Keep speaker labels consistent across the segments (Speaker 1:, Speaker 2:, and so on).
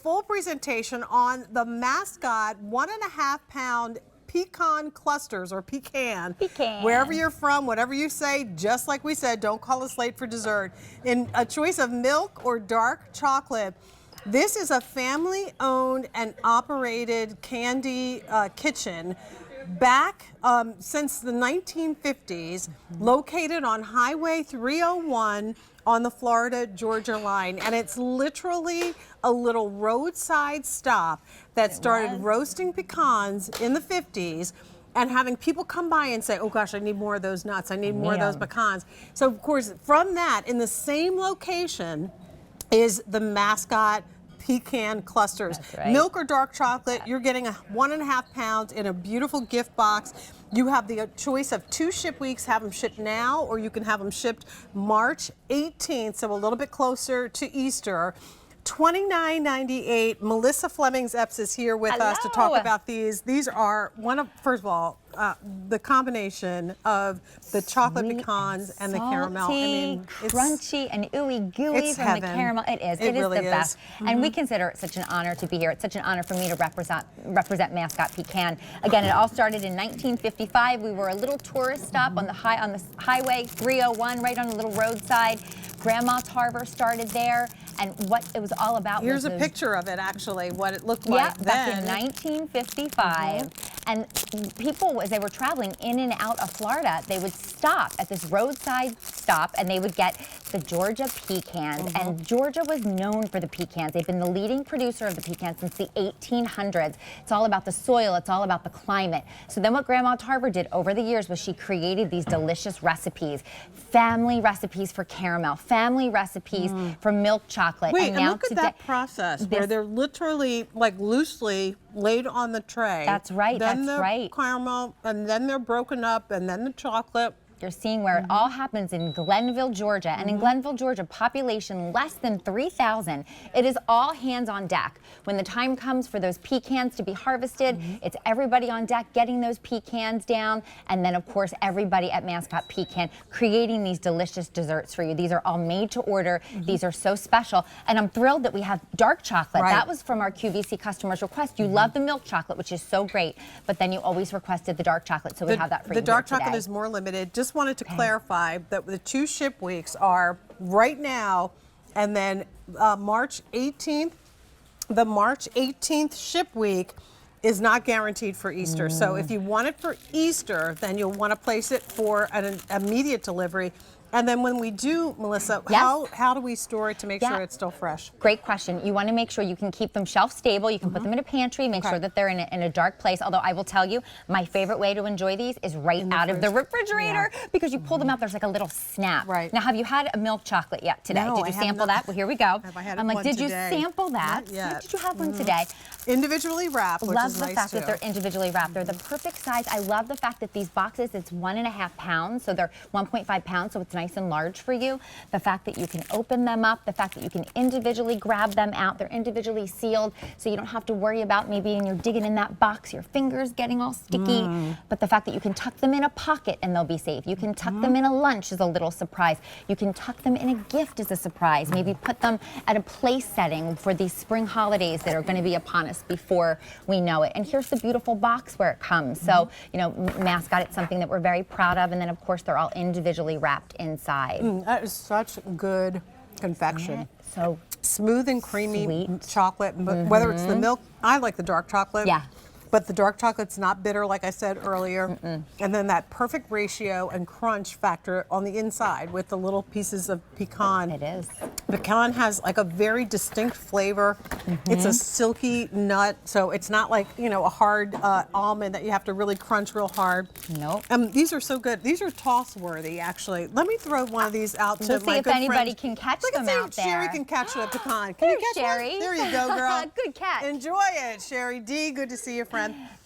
Speaker 1: full presentation on the Mascot 1.5-pound pecan clusters, or pecan.
Speaker 2: Pecan.
Speaker 1: Wherever you're from, whatever you say, just like we said, don't call us late for dessert. In a choice of milk or dark chocolate. This is a family-owned and operated candy kitchen back since the 1950s, located on Highway 301 on the Florida-Georgia line. And it's literally a little roadside stop that started roasting pecans in the 50s and having people come by and say, oh gosh, I need more of those nuts, I need more of those pecans. So of course, from that, in the same location is the Mascot pecan clusters.
Speaker 2: That's right.
Speaker 1: Milk or dark chocolate, you're getting 1.5 pounds in a beautiful gift box. You have the choice of 2 ship weeks, have them shipped now, or you can have them shipped March 18th, so a little bit closer to Easter. $29.98. Melissa Flemings-Epps is here with us to talk about these. These are first of all, the combination of the chocolate
Speaker 2: Sweet
Speaker 1: pecans and the
Speaker 2: salty,
Speaker 1: caramel. I mean,
Speaker 2: crunchy and ooey gooey from
Speaker 1: heaven.
Speaker 2: the caramel. It is. It
Speaker 1: really
Speaker 2: is the best. And we consider it such an honor to be here. It's such an honor for me to represent Mascot Pecan. Again, it all started in 1955. We were a little tourist stop on the highway 301, right on the little roadside. Grandma Tarver started there, and what it was all about.
Speaker 1: Here's a picture of it, actually, what it looked like then.
Speaker 2: Back in 1955. And people, as they were traveling in and out of Florida, they would stop at this roadside stop and they would get the Georgia pecans. And Georgia was known for the pecans. They've been the leading producer of the pecans since the 1800s. It's all about the soil, it's all about the climate. So then what Grandma Tarver did over the years was she created these delicious recipes, family recipes for caramel, family recipes for milk chocolate.
Speaker 1: Wait,
Speaker 2: and now
Speaker 1: look at that process where they're literally like loosely laid on the tray.
Speaker 2: That's right,
Speaker 1: then
Speaker 2: that's
Speaker 1: the
Speaker 2: right.
Speaker 1: caramel, and then they're broken up, and then the chocolate.
Speaker 2: You're seeing where it all happens in Glenville, Georgia. And in Glenville, Georgia, population less than 3,000. It is all hands on deck. When the time comes for those pecans to be harvested, it's everybody on deck getting those pecans down. And then, of course, everybody at Mascot Pecan creating these delicious desserts for you. These are all made to order. These are so special. And I'm thrilled that we have dark chocolate. That was from our QVC customers' request. You love the milk chocolate, which is so great. But then you always requested the dark chocolate, so we have that for you
Speaker 1: The dark
Speaker 2: today.
Speaker 1: chocolate is more limited. Just wanted to clarify that the 2 ship weeks are right now, and then March 18th. The March 18th ship week is not guaranteed for Easter. So if you want it for Easter, then you'll want to place it for an immediate delivery. And then when we do, Melissa, how do we store it to make sure it's still fresh?
Speaker 2: Great question. You want to make sure you can keep them shelf stable. You can put them in a pantry, make sure that they're in a dark place. Although I will tell you, my favorite way to enjoy these is right out of the refrigerator because you pull them out, there's like a little snap.
Speaker 1: Right.
Speaker 2: Now, have you had a milk chocolate yet today?
Speaker 1: No,
Speaker 2: did you sample that? Well, here we go.
Speaker 1: Have I had
Speaker 2: I'm like,
Speaker 1: one
Speaker 2: did you
Speaker 1: today?
Speaker 2: sample that?
Speaker 1: Not yet.
Speaker 2: Did you have one today?
Speaker 1: Individually wrapped, which
Speaker 2: Love
Speaker 1: is
Speaker 2: the
Speaker 1: nice
Speaker 2: fact
Speaker 1: too.
Speaker 2: that they're individually wrapped. They're the perfect size. I love the fact that these boxes, it's 1.5 pounds, so they're 1.5 pounds, so it's nice and large for you. The fact that you can open them up, the fact that you can individually grab them out, they're individually sealed, so you don't have to worry about maybe when you're digging in that box, your fingers getting all sticky. But the fact that you can tuck them in a pocket and they'll be safe. You can tuck them in a lunch is a little surprise. You can tuck them in a gift as a surprise. Maybe put them at a place setting for these spring holidays that are going to be upon us before we know it. And here's the beautiful box where it comes. So, you know, Mascot, it's something that we're very proud of. And then, of course, they're all individually wrapped inside.
Speaker 1: That is such good confection.
Speaker 2: So
Speaker 1: smooth and creamy
Speaker 2: sweet.
Speaker 1: Chocolate, but whether it's the milk, I like the dark chocolate.
Speaker 2: Yeah.
Speaker 1: But the dark chocolate's not bitter, like I said earlier. And then that perfect ratio and crunch factor on the inside with the little pieces of pecan.
Speaker 2: It is.
Speaker 1: Pecan has like a very distinct flavor. It's a silky nut, so it's not like, you know, a hard almond that you have to really crunch real hard.
Speaker 2: Nope.
Speaker 1: These are so good. These are toss-worthy, actually. Let me throw one of these out to
Speaker 2: Let's see
Speaker 1: my
Speaker 2: if
Speaker 1: good
Speaker 2: anybody
Speaker 1: friend.
Speaker 2: can catch
Speaker 1: Look,
Speaker 2: them out there.
Speaker 1: Sherry can catch a pecan. Can you catch
Speaker 2: Sherry.
Speaker 1: one? There you go, girl.
Speaker 2: Good catch.
Speaker 1: Enjoy it, Sherry D. Good to see you, friend.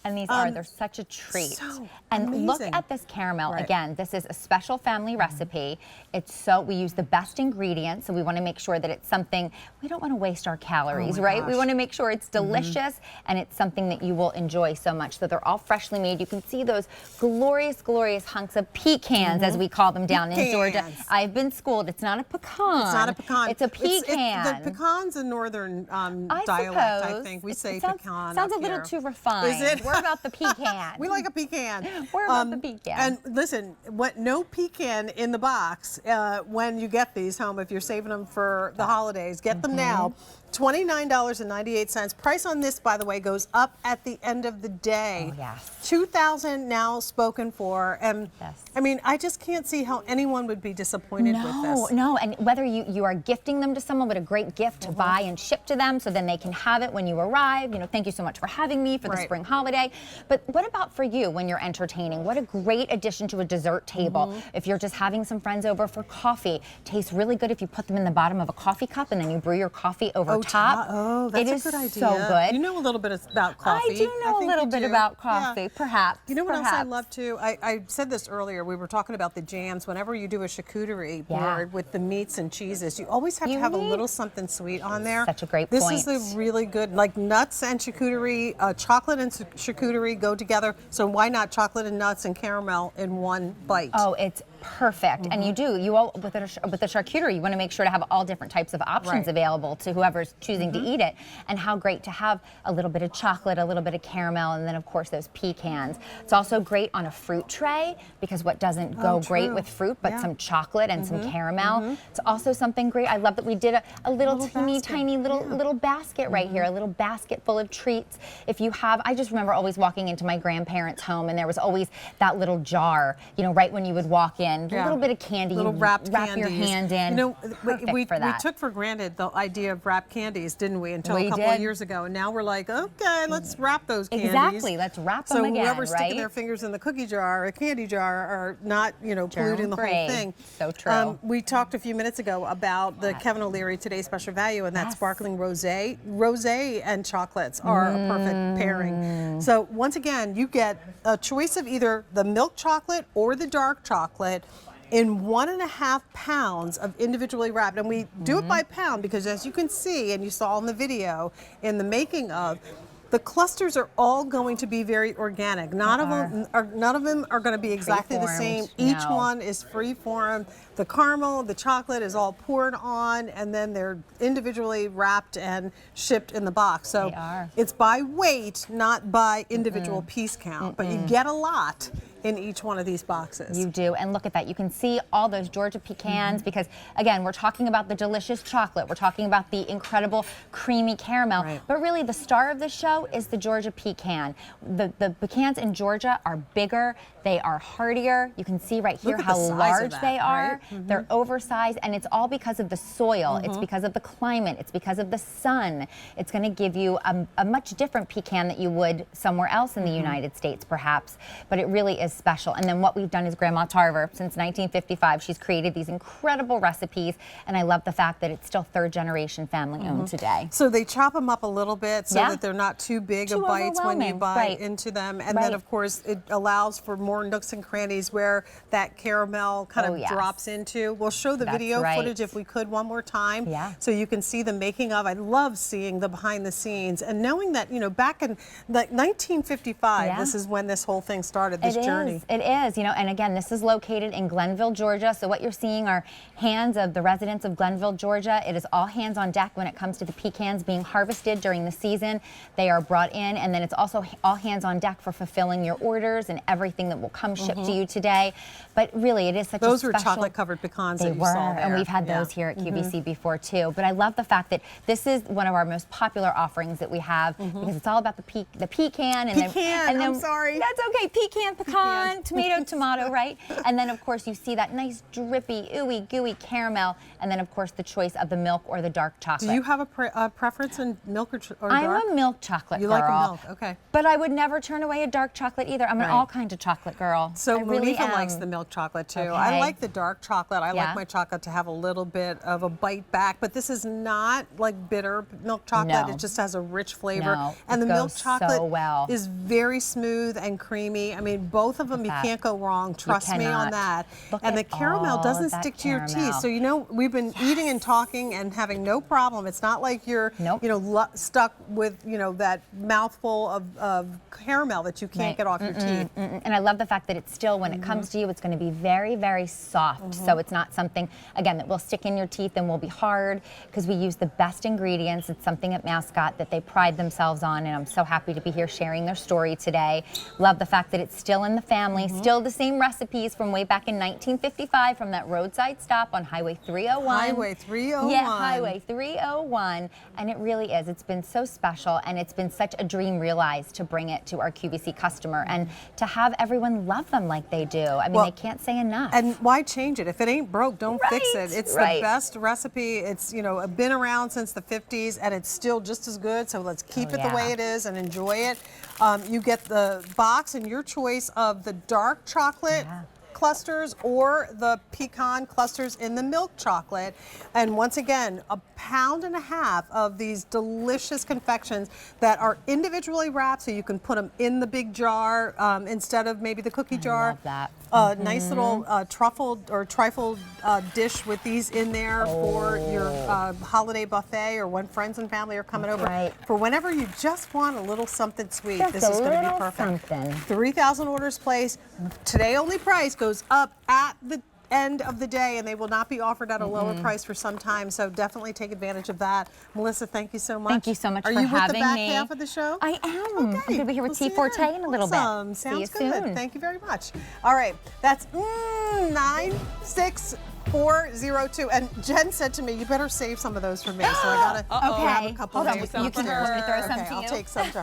Speaker 2: And these they're such a treat.
Speaker 1: So
Speaker 2: and
Speaker 1: amazing.
Speaker 2: look at this caramel. Again, this is a special family recipe. It's we use the best ingredients, so we want to make make sure that it's something, we don't want to waste our calories,
Speaker 1: my
Speaker 2: right? We
Speaker 1: gosh.
Speaker 2: want to make sure it's delicious and it's something that you will enjoy so much. So they're all freshly made. You can see those glorious, glorious hunks of pecans, as we call them down in Georgia. I've been schooled. It's not a pecan.
Speaker 1: It's not a pecan.
Speaker 2: It's a pecan.
Speaker 1: The pecan's a northern dialect, I think. We say pecan.
Speaker 2: Sounds a
Speaker 1: up
Speaker 2: little
Speaker 1: here.
Speaker 2: too refined.
Speaker 1: Is it?
Speaker 2: We're about the pecan.
Speaker 1: We like a pecan.
Speaker 2: We're about the pecan.
Speaker 1: And listen, no pecan in the box when you get these home. If you're saving them for the holidays, get them now. $29.98. Price on this, by the way, goes up at the end of the day.
Speaker 2: Oh, yes.
Speaker 1: $2,000 now spoken for. And
Speaker 2: Yes.
Speaker 1: I mean, I just can't see how anyone would be disappointed with this.
Speaker 2: No, and whether you are gifting them to someone, what a great gift to buy and ship to them so then they can have it when you arrive. You know, thank you so much for having me for the spring holiday. But what about for you when you're entertaining? What a great addition to a dessert table. If you're just having some friends over for coffee, tastes really good if you put them in the bottom of a coffee cup and then you brew your coffee over top.
Speaker 1: Oh, that's a good idea.
Speaker 2: So good.
Speaker 1: You know a little bit about coffee.
Speaker 2: I do know a
Speaker 1: think
Speaker 2: little
Speaker 1: you
Speaker 2: bit
Speaker 1: do.
Speaker 2: about coffee, perhaps.
Speaker 1: You know what else I
Speaker 2: perhaps.
Speaker 1: love too? I said this earlier. We were talking about the jams. Whenever you do a charcuterie board with the meats and cheeses, you always have to have a little something sweet on there.
Speaker 2: Such a great
Speaker 1: This
Speaker 2: point.
Speaker 1: is a really good, like nuts and charcuterie, chocolate and charcuterie go together. So why not chocolate and nuts and caramel in one bite?
Speaker 2: Oh, it's perfect. And you do. You all, with the charcuterie, you want to make sure to have all different types of options available to whoever's choosing to eat it. And how great to have a little bit of chocolate, a little bit of caramel, and then of course those pecans. It's also great on a fruit tray because what doesn't go great with fruit, but some chocolate and some caramel. It's also something great. I love that we did a little teeny tiny little basket right here, a little basket full of treats. If you have, I just remember always walking into my grandparents' home and there was always that little jar, you know, right when you would walk in. A little bit of candy,
Speaker 1: little wrapped
Speaker 2: wrap your hand in.
Speaker 1: You know, we
Speaker 2: for that.
Speaker 1: took for granted the idea of wrapped candies, didn't we, until
Speaker 2: We
Speaker 1: a couple of
Speaker 2: did.
Speaker 1: years ago. And now we're like, okay, let's wrap those candies.
Speaker 2: Exactly, let's wrap them again,
Speaker 1: So whoever's sticking
Speaker 2: right?
Speaker 1: their fingers in the cookie jar or candy jar are not, you know, polluting the whole
Speaker 2: Germ-free.
Speaker 1: thing.
Speaker 2: So true.
Speaker 1: We talked a few minutes ago about the Kevin O'Leary Today's Special Value, and that sparkling rosé. Rosé and chocolates are a perfect pairing. So once again, you get a choice of either the milk chocolate or the dark chocolate in 1.5 pounds of individually wrapped. And we do it by pound because, as you can see, and you saw in the video in the making of, the clusters are all going to be very organic. None of them are going to be exactly the same. Each one is free-form. The caramel, the chocolate is all poured on, and then they're individually wrapped and shipped in the box. So it's by weight, not by individual piece count, but you get a lot in each one of these boxes.
Speaker 2: You do, and look at that. You can see all those Georgia pecans because, again, we're talking about the delicious chocolate. We're talking about the incredible creamy caramel. But really, the star of the show is the Georgia pecan. The pecans in Georgia are bigger. They are heartier. You can see right here how large they are. They're oversized, and it's all because of the soil. It's because of the climate. It's because of the sun. It's going to give you a much different pecan that you would somewhere else in the United States, perhaps. But it really is special. And then what we've done is Grandma Tarver, since 1955, she's created these incredible recipes, and I love the fact that it's still third-generation family-owned today.
Speaker 1: So they chop them up a little bit so that they're not too big of bites when you bite into them. And then, of course, it allows for more nooks and crannies where that caramel kind of drops into. We'll show the video footage if we could one more time so you can see the making of. I love seeing the behind the scenes and knowing that, you know, back in like 1955, this is when this whole thing started, this journey.
Speaker 2: It is, you know, and again, this is located in Glenville, Georgia. So what you're seeing are hands of the residents of Glenville, Georgia. It is all hands on deck when it comes to the pecans being harvested during the season. They are brought in, and then it's also all hands on deck for fulfilling your orders and everything that will come shipped to you today. But really, it is such a special...
Speaker 1: Those were chocolate-covered pecans that you saw there.
Speaker 2: And we've had those here at QVC before, too. But I love the fact that this is one of our most popular offerings that we have because it's all about the pecan. And
Speaker 1: I'm sorry.
Speaker 2: That's okay. Pecan, tomato, right? And then, of course, you see that nice drippy, ooey, gooey caramel. And then, of course, the choice of the milk or the dark chocolate.
Speaker 1: Do you have a preference in milk or dark?
Speaker 2: I'm a milk chocolate girl.
Speaker 1: You like a milk, okay.
Speaker 2: But I would never turn away a dark chocolate either. I'm an all kind of chocolate girl.
Speaker 1: So
Speaker 2: I really
Speaker 1: Monifa likes the milk chocolate too.
Speaker 2: Okay.
Speaker 1: I like the dark chocolate. I like my chocolate to have a little bit of a bite back, but this is not like bitter milk chocolate.
Speaker 2: No.
Speaker 1: It just has a rich flavor.
Speaker 2: No,
Speaker 1: and
Speaker 2: it
Speaker 1: the milk
Speaker 2: goes
Speaker 1: chocolate
Speaker 2: so well.
Speaker 1: is very smooth and creamy. I mean, both of them, you
Speaker 2: that.
Speaker 1: can't go wrong. Trust me on
Speaker 2: cannot.
Speaker 1: that.
Speaker 2: Look
Speaker 1: And
Speaker 2: at
Speaker 1: the caramel
Speaker 2: all
Speaker 1: doesn't
Speaker 2: of that
Speaker 1: stick to your teeth.
Speaker 2: caramel.
Speaker 1: So, you know, we've been eating and talking and having no problem. It's not like you're,
Speaker 2: Nope.
Speaker 1: you know, stuck with, you know, that mouthful of caramel that you can't get off your teeth.
Speaker 2: And I love the fact that it's still, when it comes to you, it's going to be very, very soft. So it's not something, again, that will stick in your teeth and will be hard, because we use the best ingredients. It's something at Mascot that they pride themselves on, and I'm so happy to be here sharing their story today. Love the fact that it's still in the family, still the same recipes from way back in 1955 from that roadside stop on Highway 301.
Speaker 1: Highway 301.
Speaker 2: Yeah, Highway 301. And it really is. It's been so special, and it's been such a dream realized to bring it to our QVC customer and to have everyone love them like they do. I mean, they can't say enough.
Speaker 1: And why change it? If it ain't broke, don't fix it. It's
Speaker 2: Right.
Speaker 1: the best recipe. It's, you know, been around since the 50s, and it's still just as good. So let's keep it the way it is and enjoy it. You get the box and your choice of the dark chocolate clusters or the pecan clusters in the milk chocolate. And once again, 1.5 pounds of these delicious confections that are individually wrapped, so you can put them in the big jar instead of maybe the cookie jar.
Speaker 2: Love that.
Speaker 1: Nice little truffled or trifled dish with these in there for your holiday buffet, or when friends and family are coming over.
Speaker 2: Right.
Speaker 1: For whenever you just want a little something sweet,
Speaker 2: Just
Speaker 1: this
Speaker 2: a
Speaker 1: is going to be
Speaker 2: little
Speaker 1: perfect.
Speaker 2: something.
Speaker 1: 3,000 orders placed. Today only price goes up at the end of the day, and they will not be offered at a lower price for some time, so definitely take advantage of that. Melissa, thank you so much.
Speaker 2: Thank you so much
Speaker 1: for
Speaker 2: for
Speaker 1: having me. Are you with the back
Speaker 2: me.
Speaker 1: half of the show?
Speaker 2: I am.
Speaker 1: Okay.
Speaker 2: I'm going to be here with
Speaker 1: We'll see
Speaker 2: T.
Speaker 1: you
Speaker 2: Forte
Speaker 1: then.
Speaker 2: in a little
Speaker 1: Awesome.
Speaker 2: bit.
Speaker 1: Sounds
Speaker 2: See you
Speaker 1: good.
Speaker 2: soon.
Speaker 1: Thank you very much. All right, that's 96402. And Jen said to me, you better save some of those for me, so I got to grab a couple
Speaker 2: Hold on.
Speaker 1: of
Speaker 2: You can
Speaker 1: upstairs.
Speaker 2: let me throw some
Speaker 1: Okay,
Speaker 2: to
Speaker 1: I'll
Speaker 2: you.
Speaker 1: take some to her.